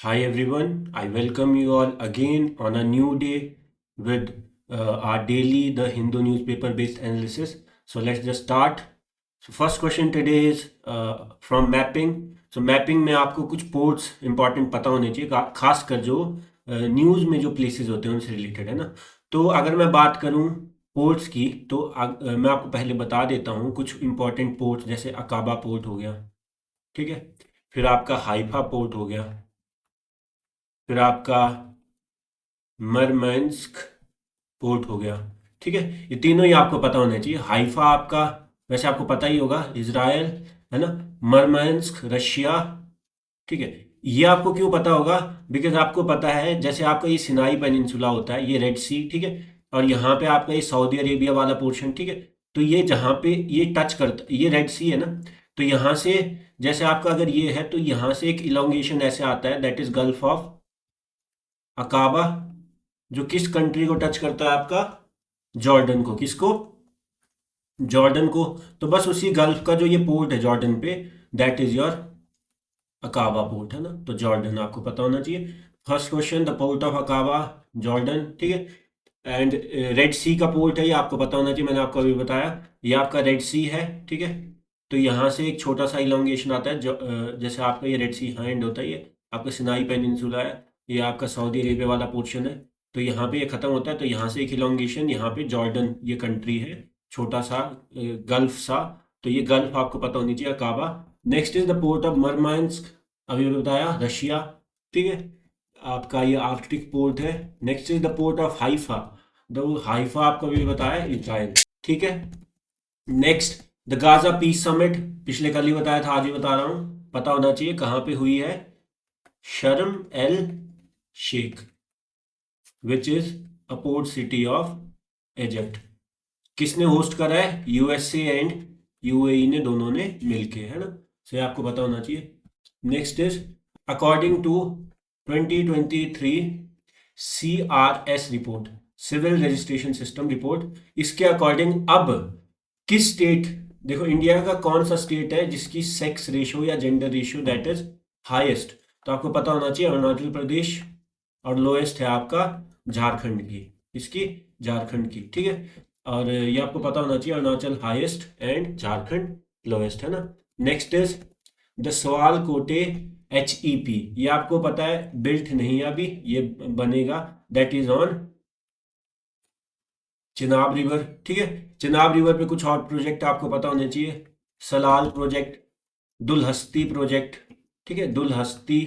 Hi everyone, I welcome you all again on a new day with our daily The Hindu newspaper based analysis. So let's just start. So first question today is from mapping. So mapping में आपको कुछ ports important पता होने चाहिए खासकर जो news में जो प्लेसेस होते हैं उनसे रिलेटेड है ना। तो अगर मैं बात करूं पोर्ट्स की तो मैं आपको पहले बता देता हूं कुछ इंपॉर्टेंट पोर्ट्स जैसे अकाबा पोर्ट हो गया, ठीक है। फिर आपका हाइफा पोर्ट हो गया, फिर आपका मरमंस्क पोर्ट हो गया, ठीक है। ये तीनों ही आपको पता होने चाहिए। हाइफा आपका वैसे आपको पता ही होगा, इजराइल है ना। मरमंस्क रशिया, ठीक है। ये आपको क्यों पता होगा? बिकॉज आपको पता है जैसे आपका ये सिनाई पेनिनसुला होता है, ये रेड सी, ठीक है। और यहाँ पे आपका ये सऊदी अरेबिया वाला पोर्शन, ठीक है। तो ये जहाँ पे ये टच करता, ये रेड सी है ना। तो यहाँ से जैसे आपका अगर ये है तो यहाँ से एक इलोंगेशन ऐसे आता है, that is gulf of Aqaba, जो किस कंट्री को टच करता है? आपका जॉर्डन को। किसको? जॉर्डन को। तो बस उसी गल्फ का जो ये पोर्ट है जॉर्डन पे, दैट इज योर अकाबा पोर्ट, है ना। तो जॉर्डन आपको पता होना चाहिए। First question, the port of Aqaba, Jordan, ठीक है। एंड रेड सी का पोर्ट है, ये आपको पता होना चाहिए, मैंने आपको अभी बताया। ये आपका रेड सी है, ठीक है। तो यहाँ से एक छोटा सा इलोंगेशन आता है जो जैसे आपका ये रेड सी हैंड होता है, ये आपका सिनाई पेनिनसुला है, ये आपका सऊदी अरेबिया वाला पोर्शन है। तो यहाँ पे ये खत्म होता है, तो यहाँ से एक इलोंगेशन, यहाँ पे जॉर्डन ये कंट्री है, छोटा सा गल्फ सा। तो ये गल्फ आपको पता होनी चाहिए, Aqaba. Next is the port of Murmansk, अभी अभी बताया, रशिया, ठीक है। आपका ये आर्कटिक पोर्ट है। Next is the port of Haifa, the Haifa आपको अभी बताया, इजराइल, ठीक है। Next, the Gaza peace summit, पिछले कल ही बताया था, आज ही बता रहा हूँ, पता होना चाहिए कहाँ पे हुई है। Sharm el Sheikh, which is a port city of Egypt. किसने होस्ट करा है? यूएसए एंड यूएई ने, दोनों ने मिलके, है ना। से आपको पता होना चाहिए। Next is according to 2023 CRS report, civil registration system report, इसके अकॉर्डिंग अब किस स्टेट, देखो इंडिया का कौन सा स्टेट है जिसकी सेक्स रेशियो या gender ratio that is highest? तो आपको पता होना चाहिए अरुणाचल प्रदेश, और लोएस्ट है आपका झारखंड की, इसकी झारखंड की, ठीक है। और ये आपको पता होना चाहिए, Arunachal highest and Jharkhand lowest, है ना। नेक्स्ट इज द सवाल कोटे HEP, ये आपको पता है बिल्ट नहीं है अभी, ये बनेगा, that is on Chenab river, ठीक है। चिनाब रिवर पे कुछ और प्रोजेक्ट आपको पता होने चाहिए, सलाल प्रोजेक्ट, दुलहस्ती प्रोजेक्ट, ठीक है, दुलहस्ती,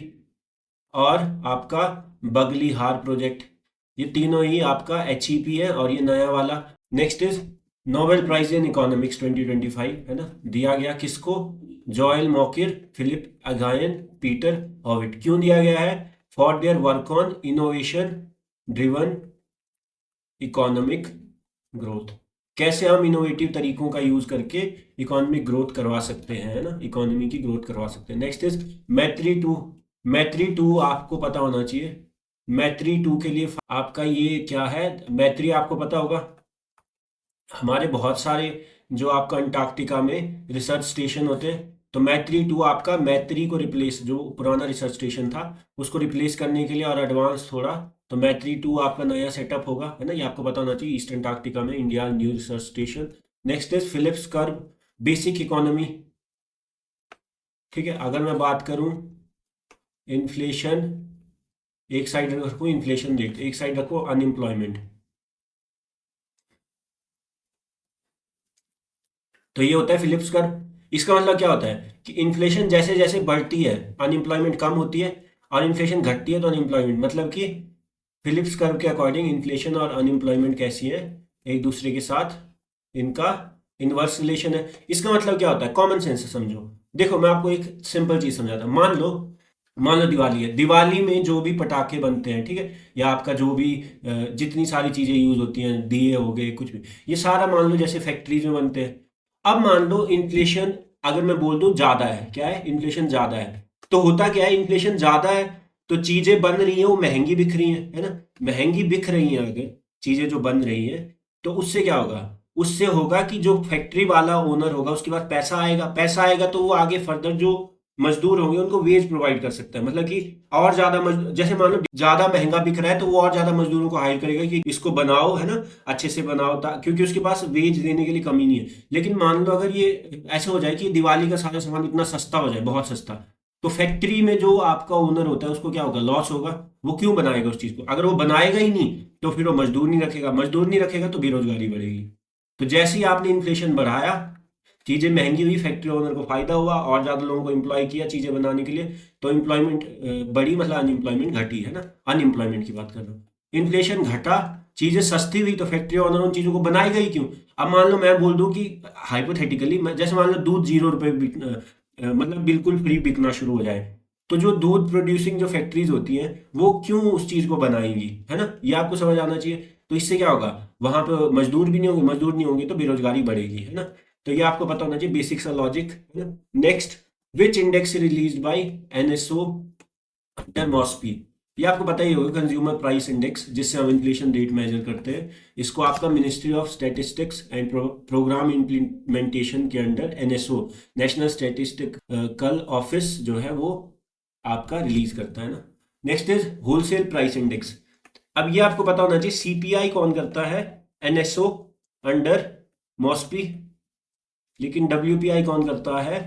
और आपका बगलीहार प्रोजेक्ट। ये तीनों ही आपका HEP है, और ये नया वाला। Next is Nobel prize in economics 2025, है ना, दिया गया किसको? Joel Mokyr, Philippe Aghion, Peter Howitt. क्यों दिया गया है? For their work on innovation driven economic growth, कैसे हम इनोवेटिव तरीकों का यूज करके इकोनॉमिक ग्रोथ करवा सकते हैं, है ना, इकोनॉमी की ग्रोथ करवा सकते हैं। नेक्स्ट इज मैत्री टू, मैत्री टू आपको पता होना चाहिए। मैत्री टू के लिए आपका ये क्या है? मैत्री आपको पता होगा, हमारे बहुत सारे जो आपका अंटार्कटिका में रिसर्च स्टेशन होते हैं, तो मैत्री टू आपका मैत्री को रिप्लेस, जो पुराना रिसर्च स्टेशन था उसको रिप्लेस करने के लिए और एडवांस थोड़ा, तो मैत्री टू आपका नया सेटअप होगा, है ना। ये आपको पता होना चाहिए, ईस्ट अंटार्कटिका में India new research station. Next is Phillips curve, basic economy, ठीक है। अगर मैं बात करूं इन्फ्लेशन, एक साइड रखो इन्फ्लेशन रेट, एक साइड रखो अनएम्प्लॉयमेंट, तो ये होता है फिलिप्स कर्व। इसका मतलब क्या होता है कि इन्फ्लेशन जैसे जैसे बढ़ती है अनएम्प्लॉयमेंट कम होती है, और इन्फ्लेशन घटती है तो अनएम्प्लॉयमेंट, मतलब कि फिलिप्स कर्व के अकॉर्डिंग इन्फ्लेशन और अनएम्प्लॉयमेंट कैसी है, एक दूसरे के साथ इनका इनवर्स रिलेशन है। इसका मतलब क्या होता है? कॉमन सेंस से समझो। देखो मैं आपको एक सिंपल चीज समझाता हूँ। मान लो दिवाली है, दिवाली में जो भी पटाखे बनते हैं, ठीक है, या आपका जो भी जितनी सारी चीजें यूज होती हैं, दिए हो गए, कुछ भी, ये सारा मान लो जैसे फैक्ट्रीज में बनते हैं। अब मान लो इन्फ्लेशन, अगर मैं बोल दूं ज्यादा है, क्या है? इन्फ्लेशन ज्यादा है, तो होता क्या है? इन्फ्लेशन ज्यादा है तो चीजें बन रही हैं वो महंगी बिक रही हैं, है ना। महंगी बिक रही हैं अगर चीजें जो बन रही हैं, तो उससे क्या होगा? उससे होगा कि जो फैक्ट्री वाला ओनर होगा उसके पास पैसा आएगा, पैसा आएगा तो वो आगे फर्दर जो मजदूर होंगे उनको वेज प्रोवाइड कर सकता है, मतलब कि और ज्यादा जैसे मान लो ज्यादा महंगा बिक रहा है तो वो और ज्यादा मजदूरों को हायर करेगा कि इसको बनाओ, है ना, अच्छे से बनाओ, क्योंकि उसके पास वेज देने के लिए कमी नहीं है। लेकिन मान लो अगर ये ऐसे हो जाए कि दिवाली का सारा सामान इतना सस्ता हो जाए, बहुत सस्ता, तो फैक्ट्री में जो आपका ओनर होता है उसको क्या होगा, लॉस होगा। वो क्यों बनाएगा उस चीज को, अगर वो बनाएगा ही नहीं तो फिर वो मजदूर नहीं रखेगा, मजदूर नहीं रखेगा तो बेरोजगारी बढ़ेगी। तो जैसे ही आपने इन्फ्लेशन बढ़ाया, चीजें महंगी हुई, फैक्ट्री ओनर को फायदा हुआ और ज्यादा लोगों को एम्प्लॉय किया चीजें बनाने के लिए, तो एम्प्लॉयमेंट बढ़ी, मतलब अनएम्प्लॉयमेंट घटी, है ना, अनएम्प्लॉयमेंट की बात कर रहा हूँ। इन्फ्लेशन घटा, चीजें सस्ती हुई, तो फैक्ट्री ओनर उन चीजों को बनाएगा ही क्यों। अब मान लो मैं बोल दूं कि हाइपोथेटिकली, जैसे मान लो दूध 0 रुपए मतलब बिल्कुल फ्री बिकना शुरू हो जाए, तो जो दूध प्रोड्यूसिंग जो फैक्ट्रीज होती हैं वो क्यों उस चीज को बनाएंगी, है ना, ये आपको समझ आना चाहिए। तो इससे क्या होगा, वहां पे मजदूर भी नहीं होंगे, मजदूर नहीं होंगे तो बेरोजगारी बढ़ेगी, है ना। तो ये आपको पता होना चाहिए, बेसिक सा लॉजिक, है ना। Next, which index released by NSO under MoSPI. ये आपको पता ही होगा, कंज्यूमर प्राइस इंडेक्स, जिससे हम इन्फ्लेशन रेट मेजर करते हैं। इसको आपका ministry of statistics and programme implementation के under NSO, national statistical office जो है वो आपका रिलीज करता है ना। Next is wholesale price index. अब ये आपको पता होना चाहिए, सीपीआई कौन करता है, एनएसओ अंडर मॉस्पी, लेकिन डब्ल्यूपीआई कौन करता है,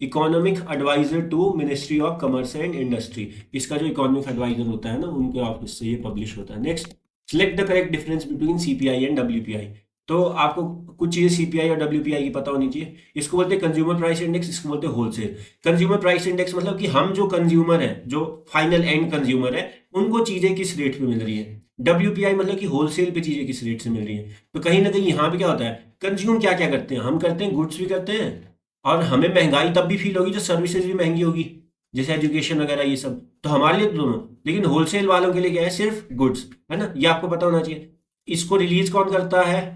economic adviser to ministry of commerce and industry. इसका जो इकोनॉमिक एडवाइजर होता है ना, उनके ऑफिस से ये पब्लिश होता है। Next, select the correct difference between CPI and WPI. तो आपको कुछ चीजें सीपीआई और डब्ल्यूपीआई की पता होनी चाहिए। इसको बोलते हैं कंज्यूमर प्राइस इंडेक्स, इसको बोलते हैं होलसेल। कंज्यूमर प्राइस इंडेक्स मतलब कि हम जो कंज्यूमर है, जो फाइनल एंड कंज्यूमर है, उनको चीजें किस रेट पे मिल रही है। डब्ल्यूपीआई मतलब कि होलसेल पे चीजें किस रेट से मिल रही है। तो कहीं ना कहीं यहाँ पे क्या होता है, कंज्यूम क्या क्या करते हैं, हम करते हैं, गुड्स भी करते हैं, और हमें महंगाई तब भी फील होगी जब सर्विसेज भी महंगी होगी, जैसे एजुकेशन वगैरह ये सब, तो हमारे लिए तो दोनों। लेकिन होलसेल वालों के लिए क्या है, सिर्फ गुड्स, है ना, ये आपको पता होना चाहिए। इसको रिलीज कौन करता है,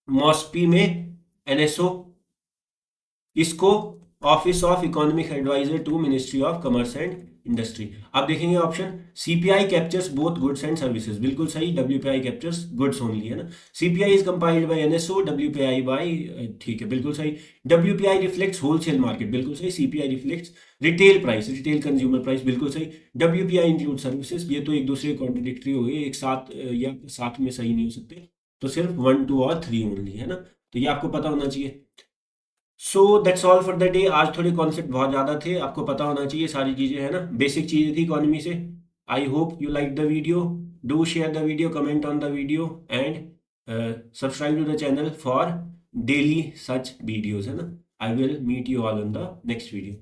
मॉस्पी में एनएसओ, इसको office of economic adviser to ministry of commerce and industry. अब देखेंगे option, CPI captures both goods and services, बिल्कुल सही, डब्ल्यूपीआई कैप्चर्स गुड्स ओनली, है ना। CPI is compiled by NSO, WPI by, ठीक है, बिल्कुल सही। डब्ल्यूपीआई रिफ्लेक्ट्स होलसेल मार्केट, बिल्कुल सही। CPI reflects retail price, retail consumer price, बिल्कुल सही। डब्ल्यूपीआई इंक्लूड सर्विसेज, ये तो एक दूसरे कॉन्ट्रडिक्टरी हो गए, एक साथ या साथ में सही नहीं हो सकते, तो सिर्फ 1, 2 और 3 ओनली, है ना। तो ये आपको पता होना चाहिए। So that's all for the day. आज थोड़े कॉन्सेप्ट बहुत ज़्यादा थे, आपको पता होना चाहिए सारी चीज़ें, है ना, बेसिक चीज़ें थी इकोनॉमी से। I hope you like the video, do share the video, comment on the video and subscribe to the channel for daily such videos, है ना। I will meet you all on the next video.